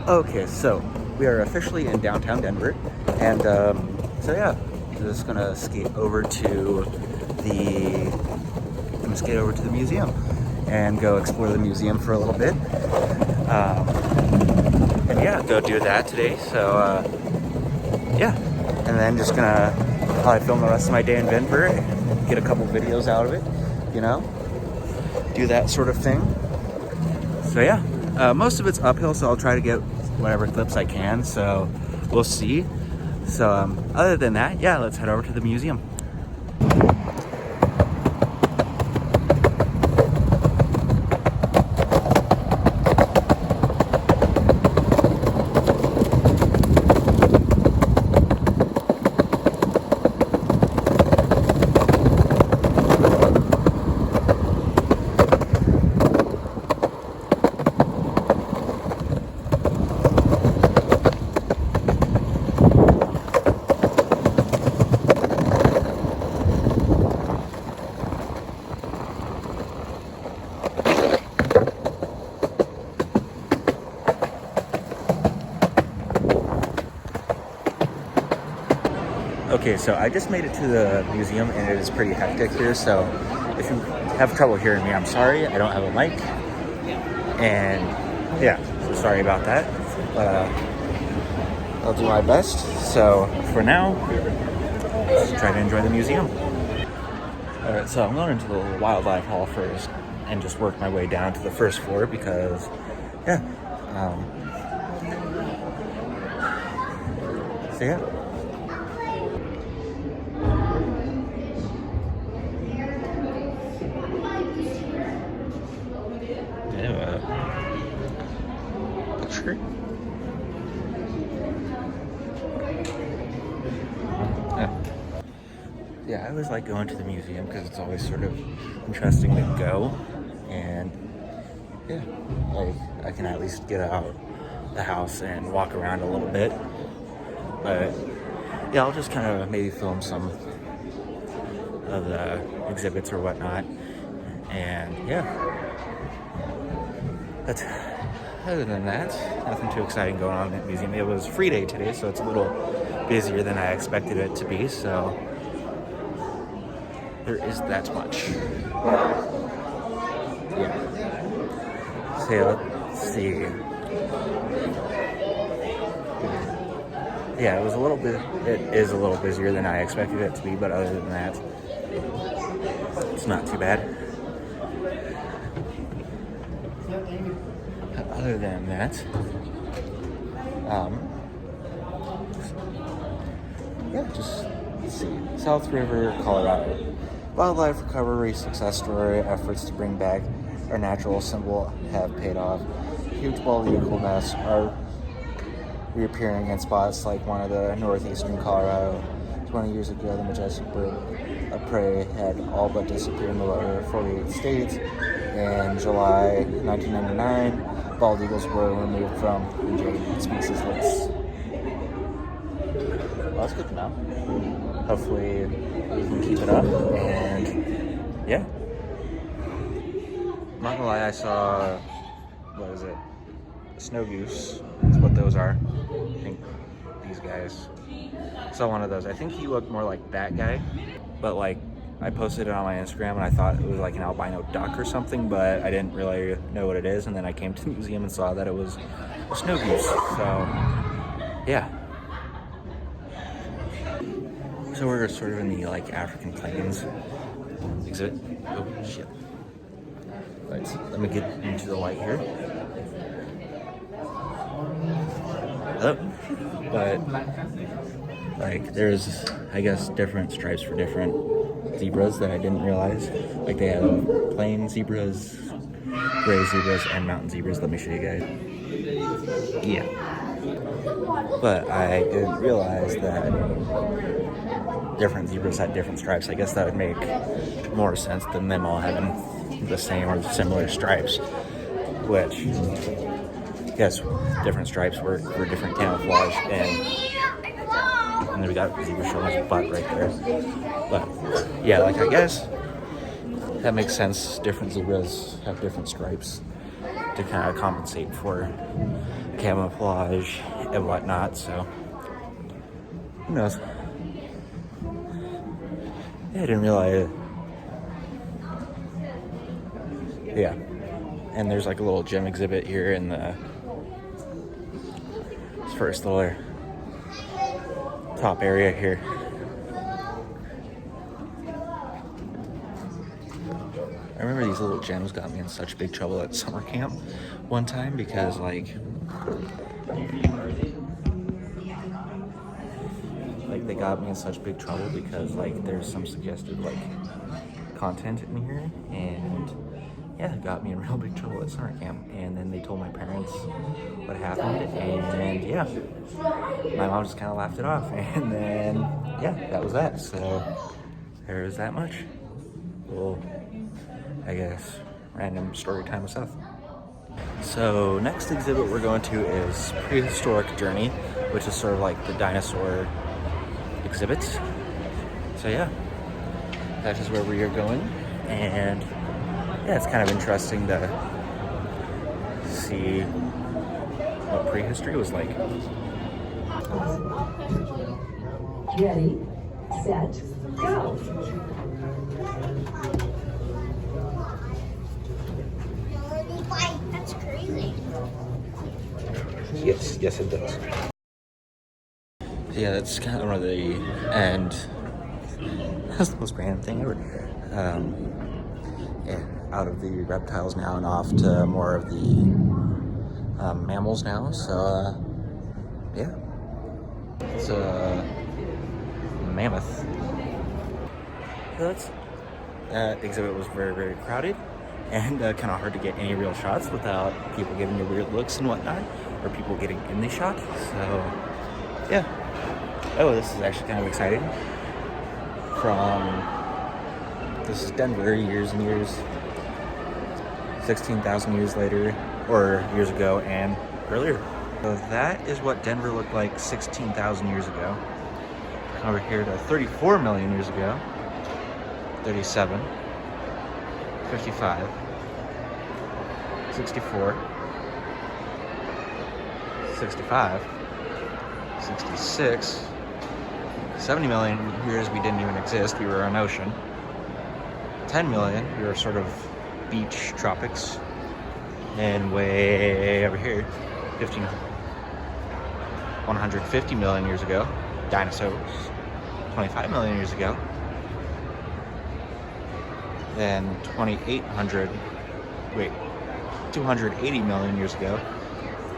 Okay, so we are officially in downtown Denver, and so yeah, I'm just gonna skate over to the museum and go explore the museum for a little bit. And yeah, go do that today. So yeah, and then just gonna probably film the rest of my day in Denver, get a couple videos out of it, you know, do that sort of thing. So yeah, most of it's uphill, so I'll try to get whatever clips I can, so we'll see. So other than that, yeah, let's head over to the museum. Okay, so I just made it to the museum and it is pretty hectic here, so if you have trouble hearing me, I'm sorry. I don't have a mic, and yeah, so sorry about that, but I'll do my best. So for now, let's try to enjoy the museum. Alright, so I'm going into the wildlife hall first and just work my way down to the first floor because, yeah, so yeah. Picture. Yeah, I always like going to the museum because it's always sort of interesting to go, and yeah, like I can at least get out the house and walk around a little bit. But yeah, I'll just kind of maybe film some of the exhibits or whatnot, and yeah. But other than that, nothing too exciting going on in the museum. It was free day today, so it's a little busier than I expected it to be, so there is that much. Yeah. So let's see. Yeah, it is a little busier than I expected it to be, but other than that, it's not too bad. Other than that, yeah, just let's see. South River, Colorado. Wildlife recovery success story. Efforts to bring back our natural symbol have paid off. Huge bald eagle nests are reappearing in spots like one of the northeastern Colorado. 20 years ago, the majestic bird of prey had all but disappeared in the lower 48 states. In July 1999, bald eagles were removed from endangered species list. Well, that's good to know. Hopefully we can keep it up, and yeah. I'm not gonna lie, I saw, what is it? A snow goose. That's what those are. I think these guys. I saw one of those. I think he looked more like that guy, but like I posted it on my Instagram and I thought it was like an albino duck or something, but I didn't really know what it is, and then I came to the museum and saw that it was a snow goose. So yeah. So we're sort of in the like African plains exhibit. Oh shit. Let me get into the light here. Oh. But like there's, I guess, different stripes for different zebras that I didn't realize. Like they have plain zebras, gray zebras, and mountain zebras. Let me show you guys. Yeah. But I didn't realize that different zebras had different stripes. I guess that would make more sense than them all having the same or similar stripes, which I guess different stripes were different camouflage, and then we got zebra showing his butt right there. But yeah, like I guess that makes sense. Different zebras have different stripes to kind of compensate for camouflage and whatnot, so who knows. Yeah, I didn't realize. Yeah, and there's like a little gym exhibit here in the first little top area here. I remember these little gyms got me in such big trouble at summer camp one time because like they got me in such big trouble because like there's some suggested like content in here, and yeah, it got me in real big trouble at summer camp. And then they told my parents what happened, and yeah, my mom just kind of laughed it off, and then yeah, that was that. So there was that much. Well, I guess random story time of stuff. So next exhibit we're going to is Prehistoric Journey, which is sort of like the dinosaur exhibits. So yeah, that is where we are going, and yeah, it's kind of interesting to see what prehistory was like. Ready, set, go. That's crazy. Yes, it does. Yeah, that's kind of one of the, and that's the most random thing ever. Yeah, out of the reptiles now and off to more of the mammals now. So yeah, it's a mammoth. So that exhibit was very, very crowded and kind of hard to get any real shots without people giving you weird looks and whatnot, or people getting in the shot. So yeah. Oh, this is actually kind of exciting. This is Denver, years and years, 16,000 years later, or years ago and earlier. So that is what Denver looked like 16,000 years ago. Over here to 34 million years ago, 37, 55, 64, 65, 66, 70 million years we didn't even exist, we were an ocean. 10 million, we were sort of beach tropics. And way over here, 150 million years ago, dinosaurs. 25 million years ago. Then 280 million years ago,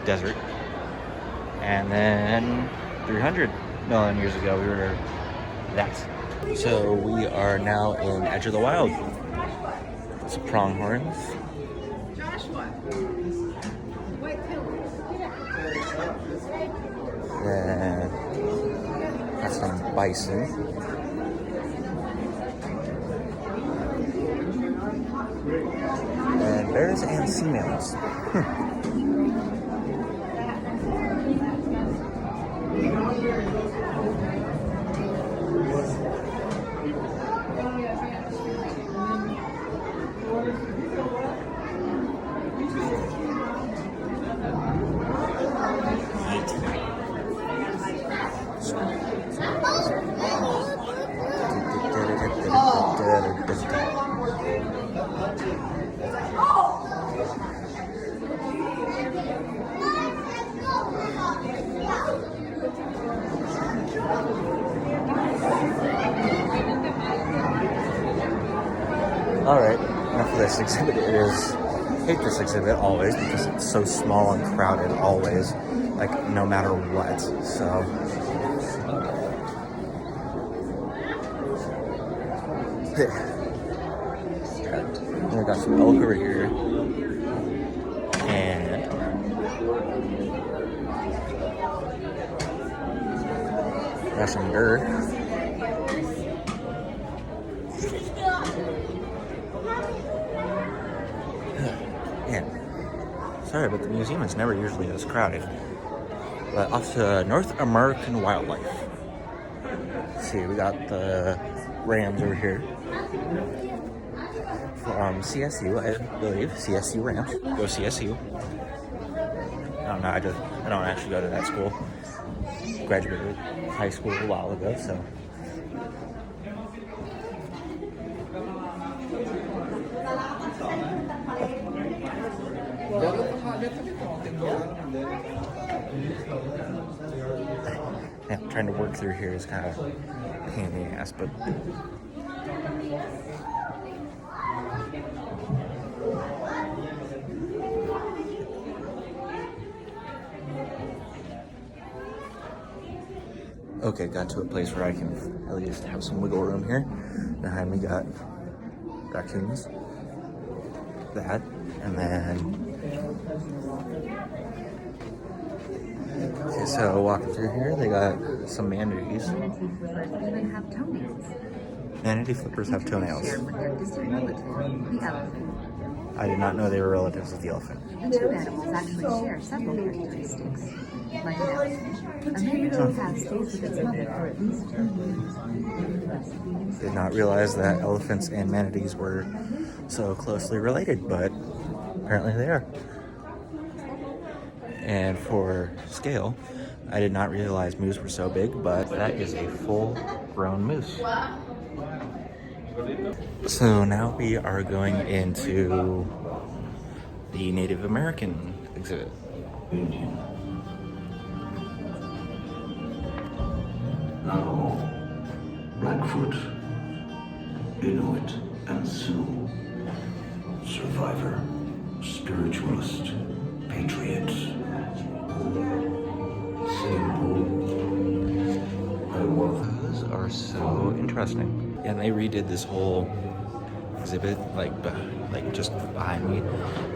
desert. And then 300 million years ago, we were that. So we are now in Edge of the Wild. It's pronghorns. Joshua. White Then that's some bison. And bears and sea mammals. Alright, enough of this exhibit. I hate this exhibit always because it's so small and crowded always, like no matter what, so. And we got some elk over here, and got some deer. Man, sorry, but the museum is never usually this crowded. But off to North American wildlife. Let's see, we got the rams over here. From CSU, I believe. CSU Rams. Go CSU. don't know. I don't actually go to that school. Graduated high school a while ago, so. Yeah, trying to work through here is kind of a pain in the ass, but. Okay, got to a place where I can at least have some wiggle room here. Behind me got raccoons, that, and then, okay, so walking through here, they got some manatees. Even have toenails. Manatee flippers have toenails. Share with their distant relative, the elephant. I did not know they were relatives of the elephant. The two animals actually share several characteristics. Like an elephant, a manatee has stays with its mother for at least 2 years. Did not realize that elephants and manatees were so closely related, but apparently they are. And for scale, I did not realize moose were so big, but that is a full-grown moose. So now we are going into the Native American exhibit. Navajo, Blackfoot, Inuit, and Sioux. Survivor, spiritualist, patriot. Those are so interesting. And they redid this whole exhibit like just behind me.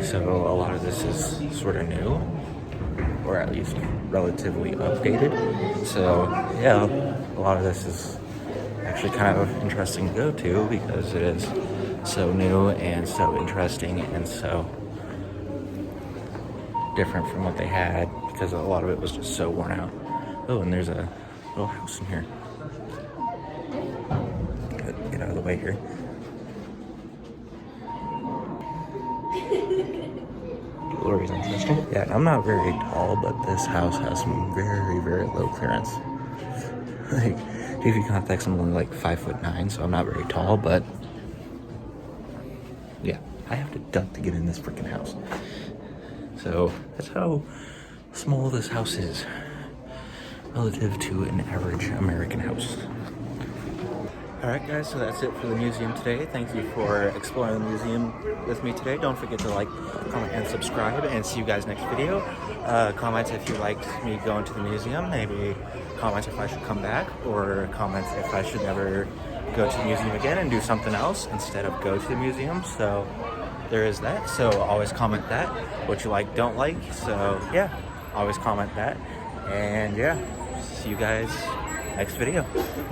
So a lot of this is sort of new, or at least relatively updated. So yeah, a lot of this is actually kind of interesting to go to because it is so new and so interesting and so different from what they had, because a lot of it was just so worn out. Oh, and there's a little house in here. Get out of the way here. Lori's interesting. Yeah, I'm not very tall, but this house has some very, very low clearance. Like, if you contact someone like 5'9", so I'm not very tall, but yeah, I have to duck to get in this freaking house. So that's how small this house is relative to an average American house. Alright guys, so that's it for the museum today. Thank you for exploring the museum with me today. Don't forget to like, comment, and subscribe, and see you guys next video. Comment if you liked me going to the museum. Maybe comment if I should come back, or comment if I should never go to the museum again and do something else instead of go to the museum. So there is that. So always comment that, what you like, don't like. So yeah, always comment that. And yeah, see you guys next video.